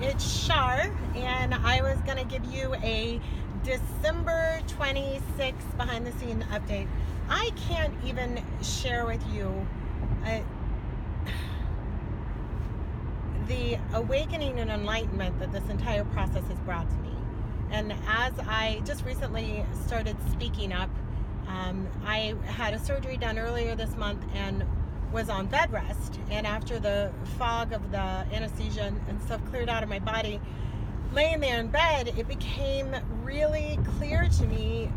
it's Shar, and I was going to give you a December 26th behind the scene update. I can't even share with you the awakening and enlightenment that this entire process has brought to me. And as I just recently started speaking up, I had a surgery done earlier this month and was on bed rest, and after the fog of the anesthesia and stuff cleared out of my body, laying there in bed, it became really clear to me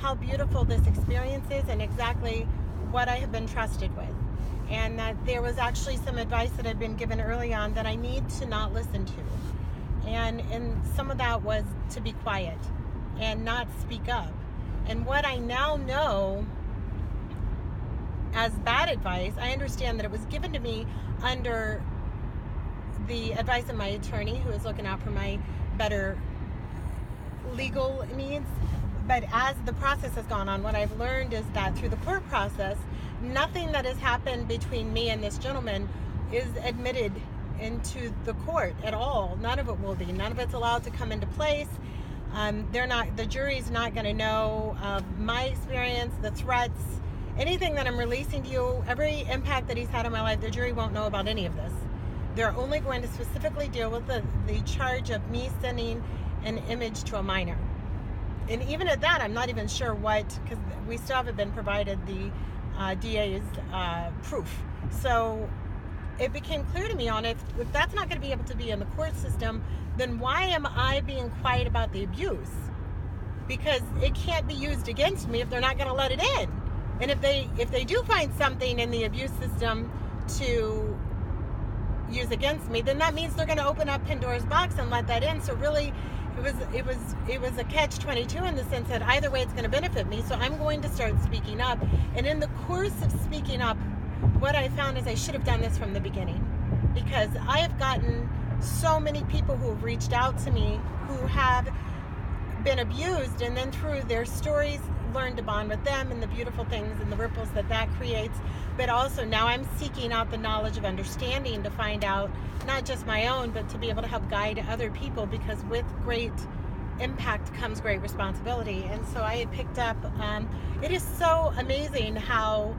how beautiful this experience is and exactly what I have been trusted with, and that there was actually some advice that had been given early on that I need to not listen to, and some of that was to be quiet and not speak up. And what I now know as bad advice, I understand that it was given to me under the advice of my attorney, who is looking out for my better legal needs. But as the process has gone on, what I've learned is that through the court process, nothing that has happened between me and this gentleman is admitted into the court at all. None of it will be. None of it's allowed to come into place. The jury's not going to know of my experience, the threats, anything that I'm releasing to you, every impact that he's had on my life. The jury won't know about any of this. They're only going to specifically deal with the charge of me sending an image to a minor. And even at that, I'm not even sure what, because we still haven't been provided the DA's proof. So it became clear to me on if that's not going to be able to be in the court system, then why am I being quiet about the abuse? Because it can't be used against me if they're not going to let it in. And if they do find something in the abuse system to use against me, then that means they're going to open up Pandora's box and let that in. So really, it was a catch-22 in the sense that either way it's going to benefit me. So I'm going to start speaking up. And in the course of speaking up, what I found is I should have done this from the beginning, because I have gotten so many people who have reached out to me who have been abused, and then through their stories learned to bond with them and the beautiful things and the ripples that creates. But also now I'm seeking out the knowledge of understanding to find out not just my own, but to be able to help guide other people, because with great impact comes great responsibility. And so I had picked up, it is so amazing how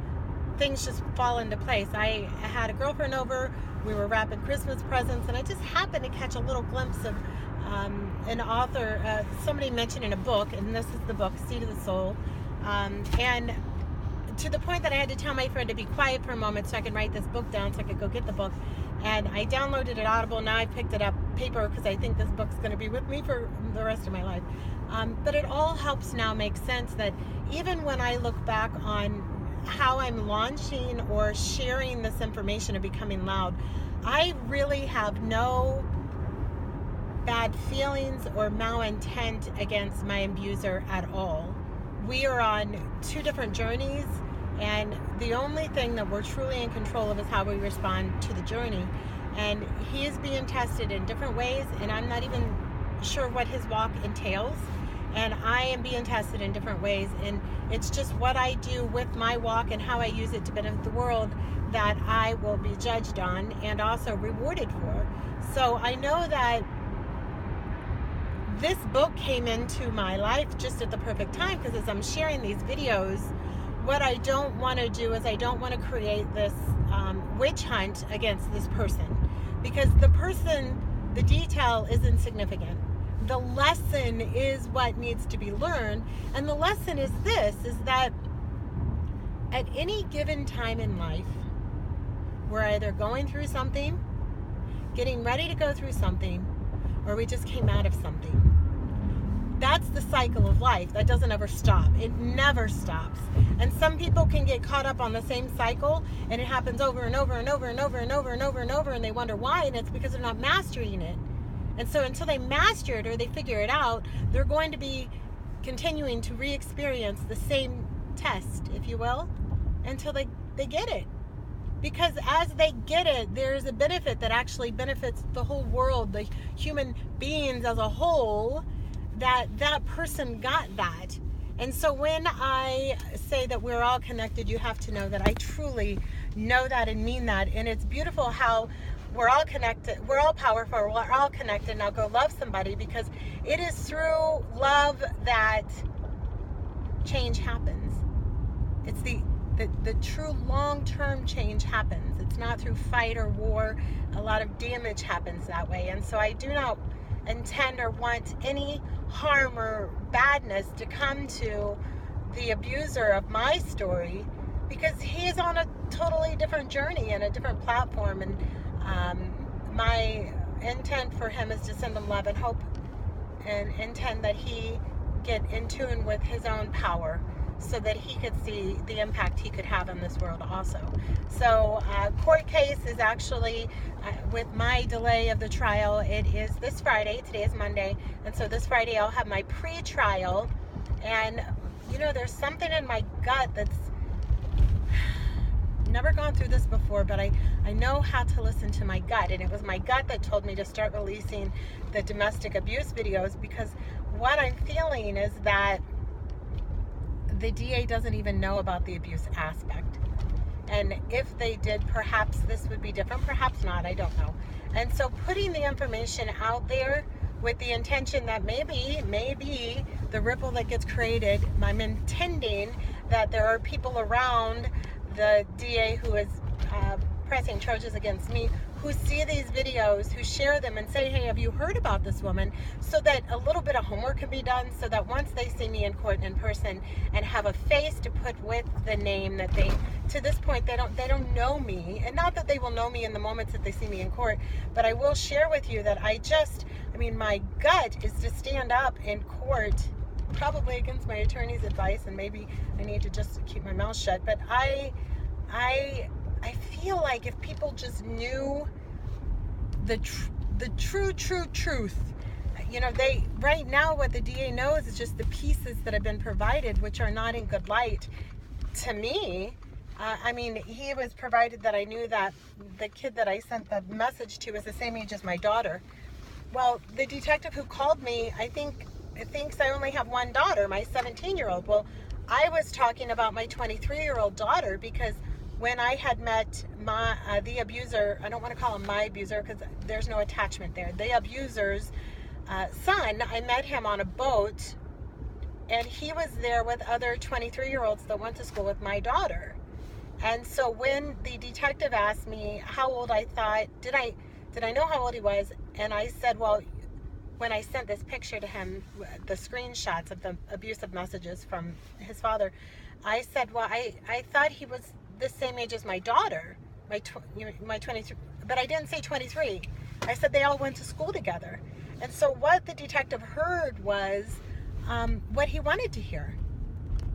things just fall into place. I had a girlfriend over, we were wrapping Christmas presents, and I just happened to catch a little glimpse of an author, somebody mentioned in a book, and this is the book, Seed of the Soul, and to the point that I had to tell my friend to be quiet for a moment so I could write this book down so I could go get the book. And I downloaded it Audible. Now I picked it up paper because I think this book's going to be with me for the rest of my life. But it all helps now make sense that even when I look back on how I'm launching or sharing this information of becoming loud, I really have no bad feelings or malintent against my abuser at all. We are on two different journeys, and the only thing that we're truly in control of is how we respond to the journey. And he is being tested in different ways, and I'm not even sure what his walk entails. And I am being tested in different ways, and it's just what I do with my walk and how I use it to benefit the world that I will be judged on and also rewarded for. So I know that this book came into my life just at the perfect time, because as I'm sharing these videos, what I don't want to do is I don't want to create this witch hunt against this person, because the person, the detail is insignificant. The lesson is what needs to be learned, and the lesson is this, is that at any given time in life, we're either going through something, getting ready to go through something, or we just came out of something. That's the cycle of life. That doesn't ever stop. It never stops. And some people can get caught up on the same cycle, and it happens over and over and over and over and over and over and over, and they wonder why, and it's because they're not mastering it. And so until they master it or they figure it out, they're going to be continuing to re-experience the same test, if you will, until they get it. Because as they get it, there's a benefit that actually benefits the whole world, the human beings as a whole, that person got that. And so when I say that we're all connected, you have to know that I truly know that and mean that. And it's beautiful how we're all connected, we're all powerful, we're all connected. Now go love somebody, because it is through love that change happens. It's the true long-term change happens. It's not through fight or war. A lot of damage happens that way. And so I do not intend or want any harm or badness to come to the abuser of my story, because he's on a totally different journey and a different platform. And my intent for him is to send him love and hope, and intend that he get in tune with his own power, so that he could see the impact he could have in this world also. So court case is actually, with my delay of the trial, it is this Friday. Today is Monday. And so this Friday I'll have my pre-trial. And, you know, there's something in my gut that's never gone through this before, but I know how to listen to my gut. And it was my gut that told me to start releasing the domestic abuse videos, because what I'm feeling is that the DA doesn't even know about the abuse aspect. And if they did, perhaps this would be different, perhaps not, I don't know. And so putting the information out there with the intention that maybe the ripple that gets created, I'm intending that there are people around the DA who is pressing charges against me, who see these videos, who share them and say, hey, have you heard about this woman? So that a little bit of homework can be done, so that once they see me in court in person and have a face to put with the name that they, to this point, they don't know me. And not that they will know me in the moments that they see me in court, but I will share with you that my gut is to stand up in court, probably against my attorney's advice, and maybe I need to just keep my mouth shut. But I feel like if people just knew the true truth, you know, right now what the DA knows is just the pieces that have been provided, which are not in good light to me. He was provided that I knew that the kid that I sent the message to was the same age as my daughter. Well, the detective who called me, I think, thinks I only have one daughter, my 17-year-old. Well, I was talking about my 23-year-old daughter, because when I had met the abuser, I don't want to call him my abuser because there's no attachment there, the abuser's son, I met him on a boat, and he was there with other 23-year-olds that went to school with my daughter. And so when the detective asked me how old I thought, did I know how old he was? And I said, well, when I sent this picture to him, the screenshots of the abusive messages from his father, I said, well, I thought he was the same age as my daughter, my 23, but I didn't say 23. I said they all went to school together. And so what the detective heard was what he wanted to hear.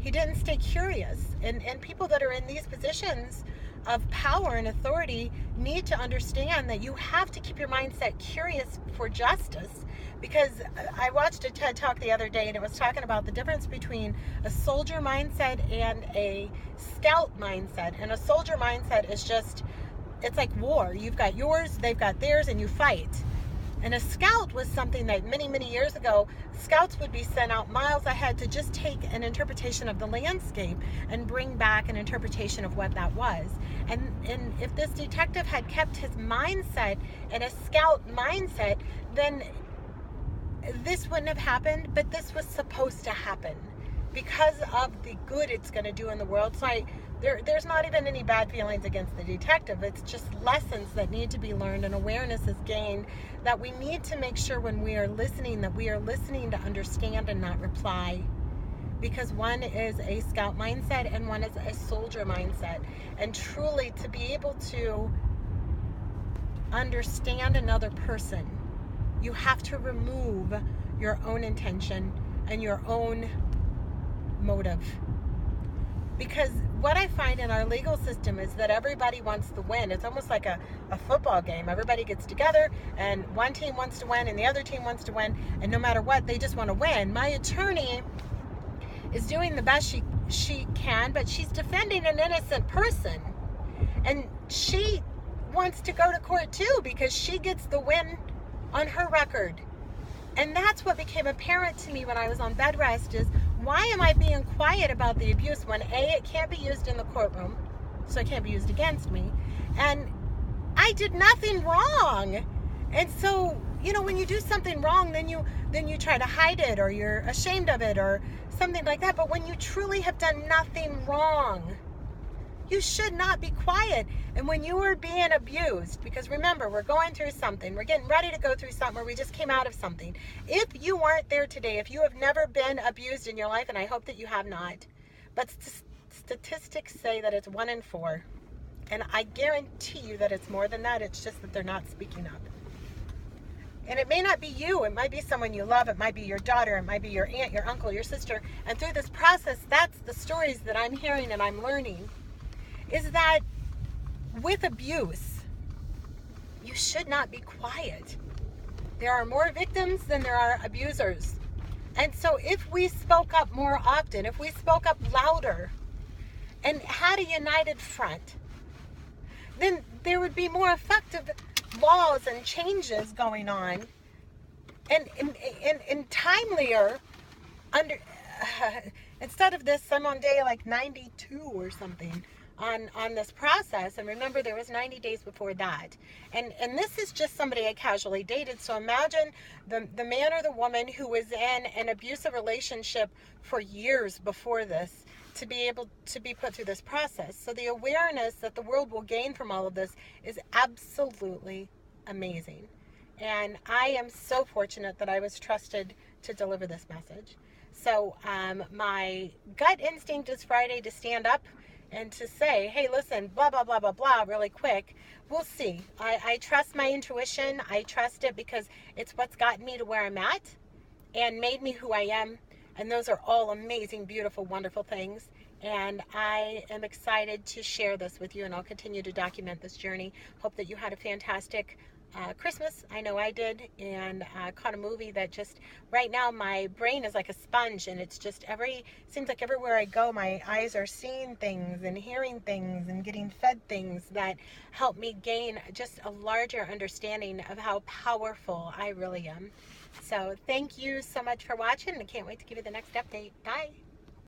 He didn't stay curious. And people that are in these positions of power and authority need to understand that you have to keep your mindset curious for justice. Because I watched a TED Talk the other day, and it was talking about the difference between a soldier mindset and a scout mindset. And a soldier mindset is just, it's like war. You've got yours, they've got theirs, and you fight. And a scout was something that many years ago, scouts would be sent out miles ahead to just take an interpretation of the landscape and bring back an interpretation of what that was. And if this detective had kept his mindset in a scout mindset, then this wouldn't have happened, but this was supposed to happen because of the good it's going to do in the world. So there's not even any bad feelings against the detective. It's just lessons that need to be learned, and awareness is gained, that we need to make sure when we are listening that we are listening to understand and not reply. Because one is a scout mindset and one is a soldier mindset. And truly, to be able to understand another person, you have to remove your own intention and your own motive. Because what I find in our legal system is that everybody wants to win. It's almost like a football game. Everybody gets together and one team wants to win and the other team wants to win, and no matter what, they just want to win. My attorney is doing the best she can, but she's defending an innocent person. And she wants to go to court too because she gets the win on her record. And that's what became apparent to me when I was on bed rest is, why am I being quiet about the abuse when A, it can't be used in the courtroom, so it can't be used against me, and I I did nothing wrong. And so, you know, when you do something wrong, then you try to hide it, or you're ashamed of it, or something like that. But when you truly have done nothing wrong, you should not be quiet. And when you are being abused, because remember, we're going through something, we're getting ready to go through something, or we just came out of something. If you weren't there today, if you have never been abused in your life, and I hope that you have not, but statistics say that it's 1 in 4. And I guarantee you that it's more than that. It's just that they're not speaking up. And it may not be you. It might be someone you love. It might be your daughter. It might be your aunt, your uncle, your sister. And through this process, that's the stories that I'm hearing and I'm learning, is that with abuse, you should not be quiet. There are more victims than there are abusers. And so if we spoke up more often, if we spoke up louder and had a united front, then there would be more effective laws and changes going on, and timelier. Instead of this, I'm on day like 92 or something on this process. And remember, there was 90 days before that. And this is just somebody I casually dated. So imagine the man or the woman who was in an abusive relationship for years before this, to be able to be put through this process. So the awareness that the world will gain from all of this is absolutely amazing. And I am so fortunate that I was trusted to deliver this message. So my gut instinct is Friday to stand up and to say, hey, listen, blah, blah, blah, blah, blah, really quick. We'll see. I trust my intuition. I trust it because it's what's gotten me to where I'm at and made me who I am. And those are all amazing, beautiful, wonderful things. And I am excited to share this with you, and I'll continue to document this journey. Hope that you had a fantastic Christmas. I know I did, and caught a movie that just, right now my brain is like a sponge, and it's just seems like everywhere I go, my eyes are seeing things and hearing things and getting fed things that help me gain just a larger understanding of how powerful I really am. So thank you so much for watching, and I can't wait to give you the next update. Bye.